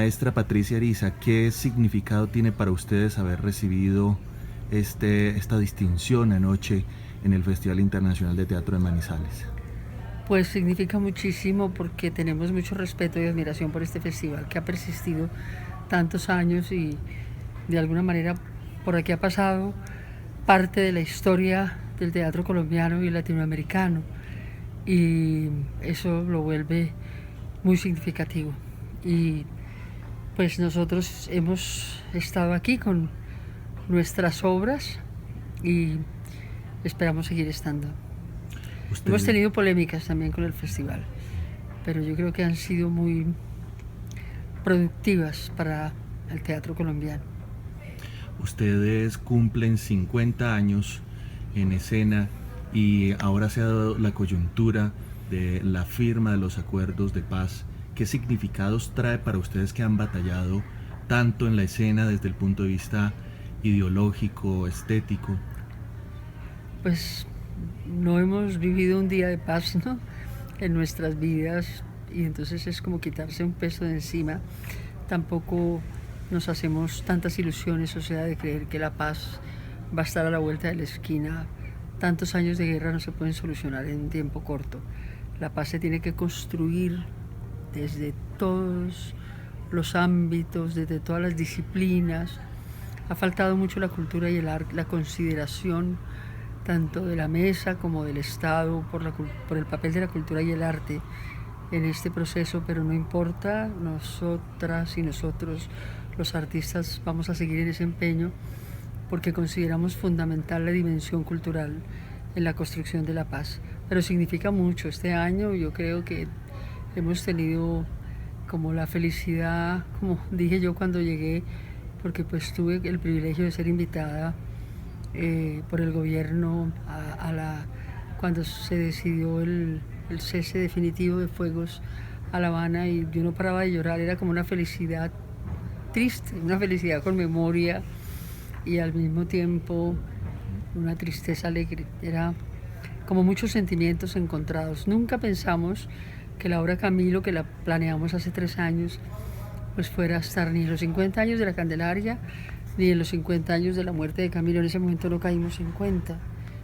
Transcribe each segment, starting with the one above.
Maestra Patricia Ariza, ¿qué significado tiene para ustedes haber recibido esta distinción anoche en el Festival Internacional de Teatro de Manizales? Pues significa muchísimo porque tenemos mucho respeto y admiración por este festival que ha persistido tantos años y de alguna manera por aquí ha pasado parte de la historia del teatro colombiano y latinoamericano y eso lo vuelve muy significativo. Y pues nosotros hemos estado aquí con nuestras obras y esperamos seguir estando. Hemos tenido polémicas también con el festival, pero yo creo que han sido muy productivas para el teatro colombiano. Ustedes cumplen 50 años en escena y ahora se ha dado la coyuntura de la firma de los acuerdos de paz. ¿Qué significados trae para ustedes que han batallado tanto en la escena desde el punto de vista ideológico, estético? Pues no hemos vivido un día de paz, ¿no?, en nuestras vidas y entonces es como quitarse un peso de encima. Tampoco nos hacemos tantas ilusiones, o sea, de creer que la paz va a estar a la vuelta de la esquina. Tantos años de guerra no se pueden solucionar en un tiempo corto. La paz se tiene que construir desde todos los ámbitos, desde todas las disciplinas. Ha faltado mucho la cultura y el arte, la consideración tanto de la mesa como del Estado por el papel de la cultura y el arte en este proceso, pero no importa, nosotras y nosotros, los artistas, vamos a seguir en ese empeño porque consideramos fundamental la dimensión cultural en la construcción de la paz. Pero significa mucho. Este año yo creo que hemos tenido como la felicidad, como dije yo cuando llegué, porque pues tuve el privilegio de ser invitada por el gobierno cuando se decidió el cese definitivo de fuegos a La Habana y yo no paraba de llorar. Era como una felicidad triste, una felicidad con memoria y al mismo tiempo una tristeza alegre. Era como muchos sentimientos encontrados. Nunca pensamos que la obra Camilo, que la planeamos hace 3 años, pues fuera a estar ni en los 50 años de la Candelaria ni en los 50 años de la muerte de Camilo. En ese momento no caímos en cuenta.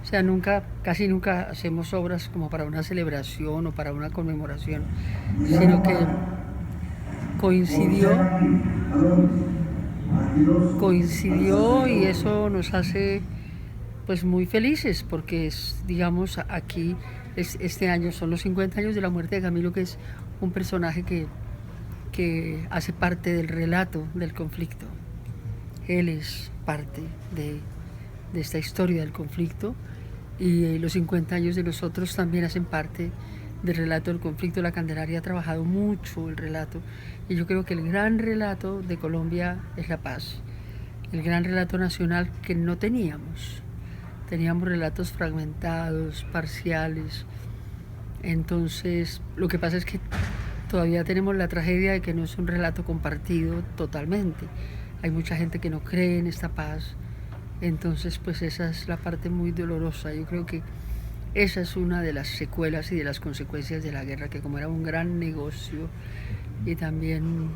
O sea, casi nunca hacemos obras como para una celebración o para una conmemoración, sino que coincidió y eso nos hace pues muy felices porque digamos, aquí este año son los 50 años de la muerte de Camilo, que es un personaje que hace parte del relato del conflicto. Él es parte de esta historia del conflicto y los 50 años de los otros también hacen parte del relato del conflicto. La Candelaria ha trabajado mucho el relato y yo creo que el gran relato de Colombia es la paz, el gran relato nacional que no teníamos. Teníamos relatos fragmentados, parciales. Entonces, lo que pasa es que todavía tenemos la tragedia de que no es un relato compartido totalmente. Hay mucha gente que no cree en esta paz. Entonces, pues esa es la parte muy dolorosa. Yo creo que esa es una de las secuelas y de las consecuencias de la guerra, que como era un gran negocio y también,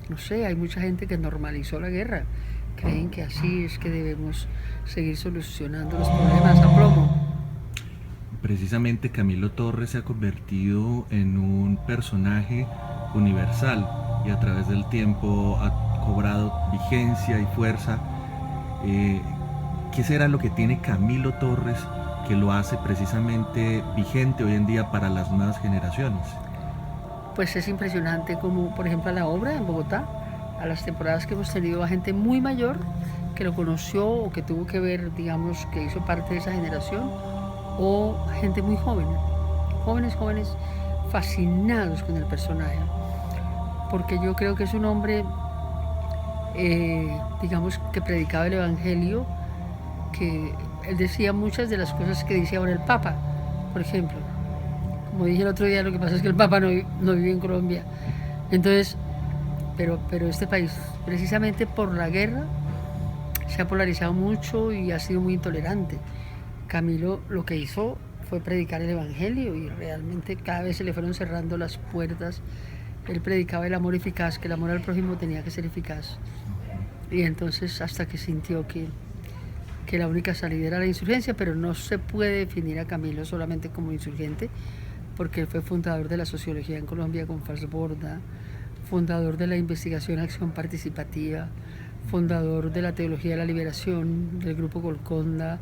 no sé, hay mucha gente que normalizó la guerra. Creen que así es que debemos seguir solucionando los problemas a plomo. Precisamente Camilo Torres se ha convertido en un personaje universal y a través del tiempo ha cobrado vigencia y fuerza. ¿Qué será lo que tiene Camilo Torres que lo hace precisamente vigente hoy en día para las nuevas generaciones? Pues es impresionante como, por ejemplo, a la obra en Bogotá, a las temporadas que hemos tenido a gente muy mayor que lo conoció o que tuvo que ver, digamos, que hizo parte de esa generación, o gente muy joven, jóvenes fascinados con el personaje, porque yo creo que es un hombre, digamos, que predicaba el Evangelio, que él decía muchas de las cosas que dice ahora el Papa, por ejemplo. Como dije el otro día, lo que pasa es que el Papa no vive en Colombia. Entonces, pero este país, precisamente por la guerra, se ha polarizado mucho y ha sido muy intolerante. Camilo lo que hizo fue predicar el Evangelio y realmente cada vez se le fueron cerrando las puertas Él predicaba el amor eficaz, que el amor al prójimo tenía que ser eficaz. Y entonces hasta que sintió que la única salida era la insurgencia, pero no se puede definir a Camilo solamente como insurgente, porque él fue fundador de la sociología en Colombia con Falsborda, fundador de la investigación acción participativa, fundador de la teología de la liberación del grupo Golconda,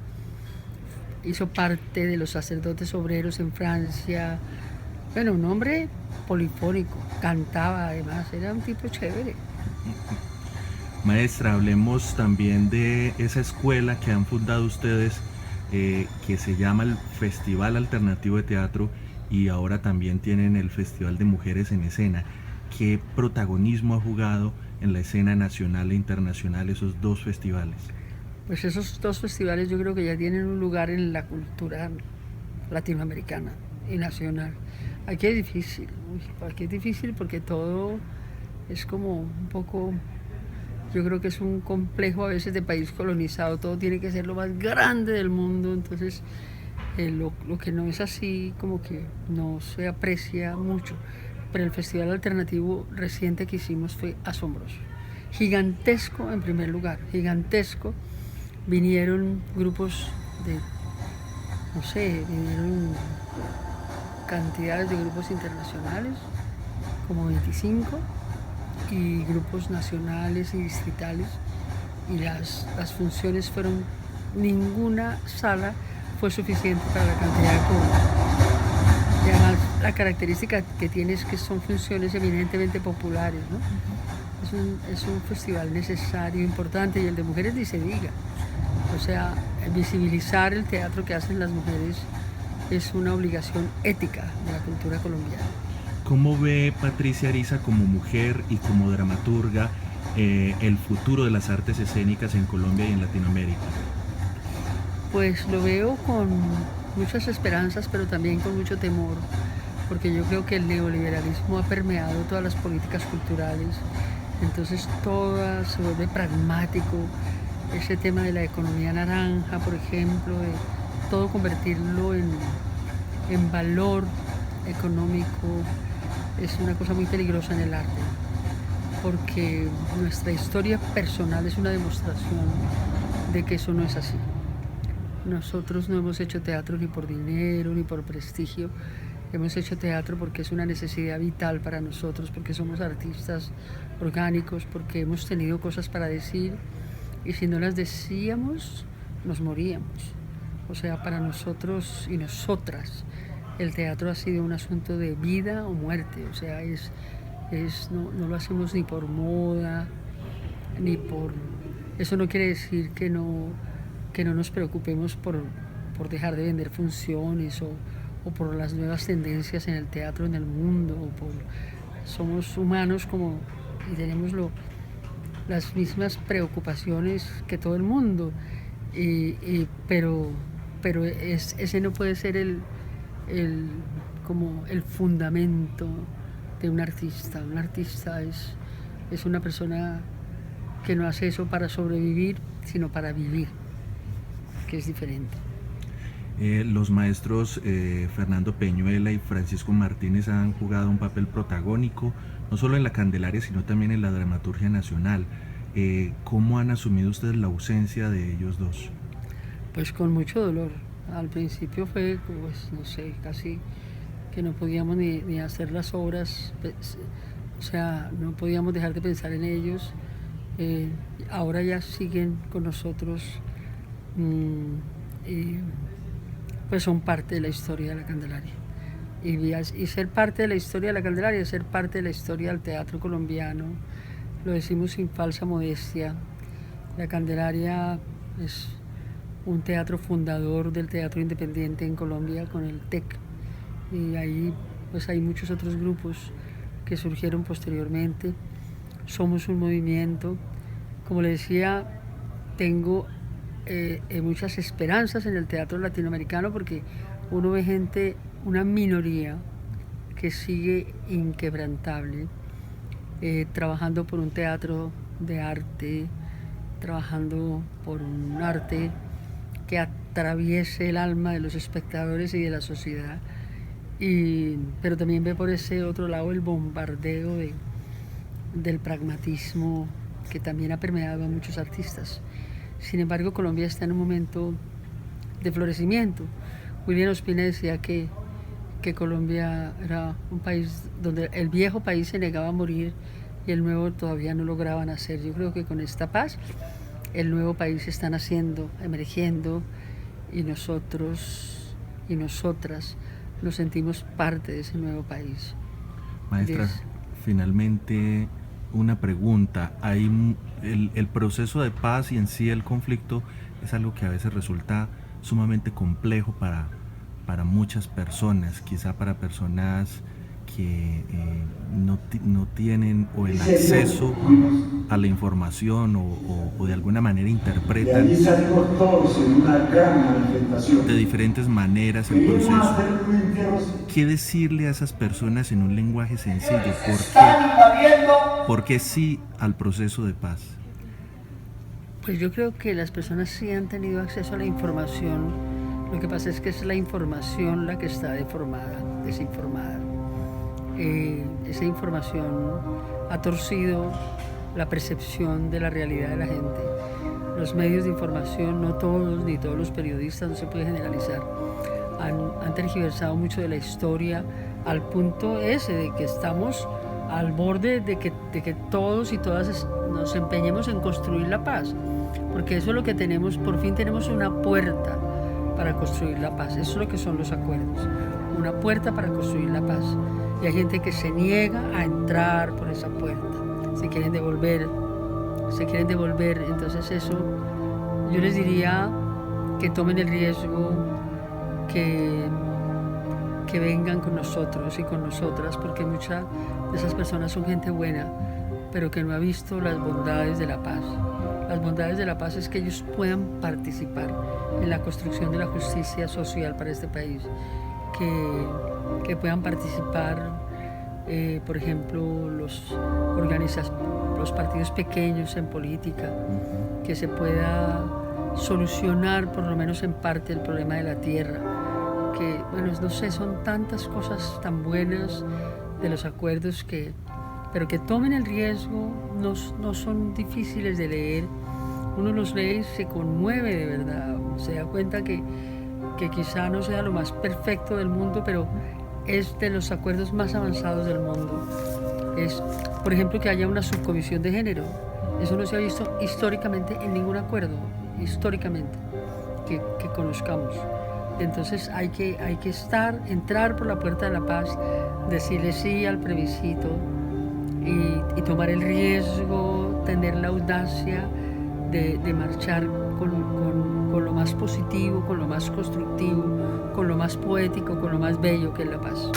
hizo parte de los sacerdotes obreros en Francia. Bueno, un hombre polifónico, cantaba además, era un tipo chévere. Maestra, hablemos también de esa escuela que han fundado ustedes, que se llama el Festival Alternativo de Teatro, y ahora también tienen el Festival de Mujeres en Escena. ¿Qué protagonismo ha jugado en la escena nacional e internacional esos dos festivales? Pues esos dos festivales yo creo que ya tienen un lugar en la cultura latinoamericana y nacional. Aquí es difícil porque todo es como un poco, yo creo que es un complejo a veces de país colonizado, todo tiene que ser lo más grande del mundo, entonces lo que no es así como que no se aprecia mucho. Pero el festival alternativo reciente que hicimos fue asombroso, gigantesco en primer lugar, gigantesco. Vinieron grupos de, no sé, vinieron cantidades de grupos internacionales, como 25, y grupos nacionales y distritales, y las funciones fueron, ninguna sala fue suficiente para la cantidad de público. Y además la característica que tiene es que son funciones eminentemente populares, ¿no? Es un festival necesario, importante, y el de mujeres ni se diga. O sea, visibilizar el teatro que hacen las mujeres es una obligación ética de la cultura colombiana. ¿Cómo ve Patricia Ariza como mujer y como dramaturga el futuro de las artes escénicas en Colombia y en Latinoamérica? Pues lo veo con muchas esperanzas, pero también con mucho temor, porque yo creo que el neoliberalismo ha permeado todas las políticas culturales, entonces todo se vuelve pragmático. Ese tema de la economía naranja, por ejemplo, de todo convertirlo en valor económico, es una cosa muy peligrosa en el arte, porque nuestra historia personal es una demostración de que eso no es así. Nosotros no hemos hecho teatro ni por dinero ni por prestigio, hemos hecho teatro porque es una necesidad vital para nosotros, porque somos artistas orgánicos, porque hemos tenido cosas para decir, y si no las decíamos, nos moríamos. O sea, para nosotros y nosotras, el teatro ha sido un asunto de vida o muerte. O sea, no lo hacemos ni por moda, ni por... Eso no quiere decir que no nos preocupemos por dejar de vender funciones o por las nuevas tendencias en el teatro en el mundo. Somos humanos y tenemos las mismas preocupaciones que todo el mundo, pero ese no puede ser como el fundamento de un artista. Un artista es una persona que no hace eso para sobrevivir, sino para vivir, que es diferente. Los maestros Fernando Peñuela y Francisco Martínez han jugado un papel protagónico, no solo en la Candelaria, sino también en la dramaturgia nacional. ¿Cómo han asumido ustedes la ausencia de ellos dos? Pues con mucho dolor. Al principio fue, pues, no sé, casi que no podíamos ni hacer las obras, o sea, no podíamos dejar de pensar en ellos. Ahora ya siguen con nosotros, pues son parte de la historia de la Candelaria. Y ser parte de la historia de la Candelaria es ser parte de la historia del teatro colombiano. Lo decimos sin falsa modestia. La Candelaria es un teatro fundador del teatro independiente en Colombia con el TEC. Y ahí pues hay muchos otros grupos que surgieron posteriormente. Somos un movimiento. Como le decía, tengo muchas esperanzas en el teatro latinoamericano porque uno ve gente, una minoría que sigue inquebrantable, trabajando por un teatro de arte, trabajando por un arte que atraviese el alma de los espectadores y de la sociedad. Pero también ve por ese otro lado el bombardeo del pragmatismo que también ha permeado a muchos artistas. Sin embargo, Colombia está en un momento de florecimiento. William Ospina decía que Colombia era un país donde el viejo país se negaba a morir y el nuevo todavía no lograba nacer. Yo creo que con esta paz el nuevo país está naciendo, emergiendo, y nosotros y nosotras nos sentimos parte de ese nuevo país. Maestra, finalmente una pregunta. Hay el proceso de paz y en sí el conflicto es algo que a veces resulta sumamente complejo para muchas personas, quizá para personas que no tienen o el acceso a la información o de alguna manera interpretan de diferentes maneras el proceso. ¿Qué decirle a esas personas en un lenguaje sencillo? ¿Por qué sí al proceso de paz? Pues yo creo que las personas sí han tenido acceso a la información. Lo que pasa es que es la información la que está desinformada. Esa información ha torcido la percepción de la realidad de la gente. Los medios de información, no todos, ni todos los periodistas, no se puede generalizar, han tergiversado mucho de la historia al punto ese de que estamos al borde de que todos y todas nos empeñemos en construir la paz, porque eso es lo que tenemos. Por fin tenemos una puerta para construir la paz. Eso es lo que son los acuerdos, una puerta para construir la paz. Y hay gente que se niega a entrar por esa puerta, se quieren devolver. Entonces eso, yo les diría que tomen el riesgo, que vengan con nosotros y con nosotras, porque muchas de esas personas son gente buena, pero que no ha visto las bondades de la paz. Las bondades de la paz es que ellos puedan participar en la construcción de la justicia social para este país, que puedan participar, por ejemplo, los partidos pequeños en política, que se pueda solucionar por lo menos en parte el problema de la tierra, que, bueno, no sé, son tantas cosas tan buenas de los acuerdos pero que tomen el riesgo. No son difíciles de leer. Uno los lee y se conmueve de verdad, se da cuenta que quizá no sea lo más perfecto del mundo, pero es de los acuerdos más avanzados del mundo. Es, por ejemplo, que haya una subcomisión de género. Eso no se ha visto históricamente en ningún acuerdo, históricamente, que conozcamos. Entonces hay que entrar por la puerta de la paz, decirle sí al plebiscito y tomar el riesgo, tener la audacia de marchar con lo más positivo, con lo más constructivo, con lo más poético, con lo más bello que es la paz.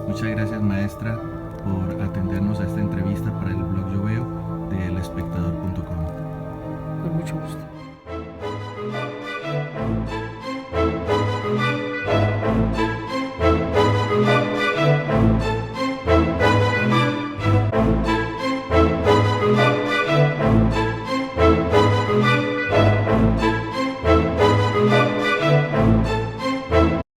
Muchas gracias, maestra, por atendernos a esta entrevista para el blog Yo Veo de elespectador.com. Con mucho gusto.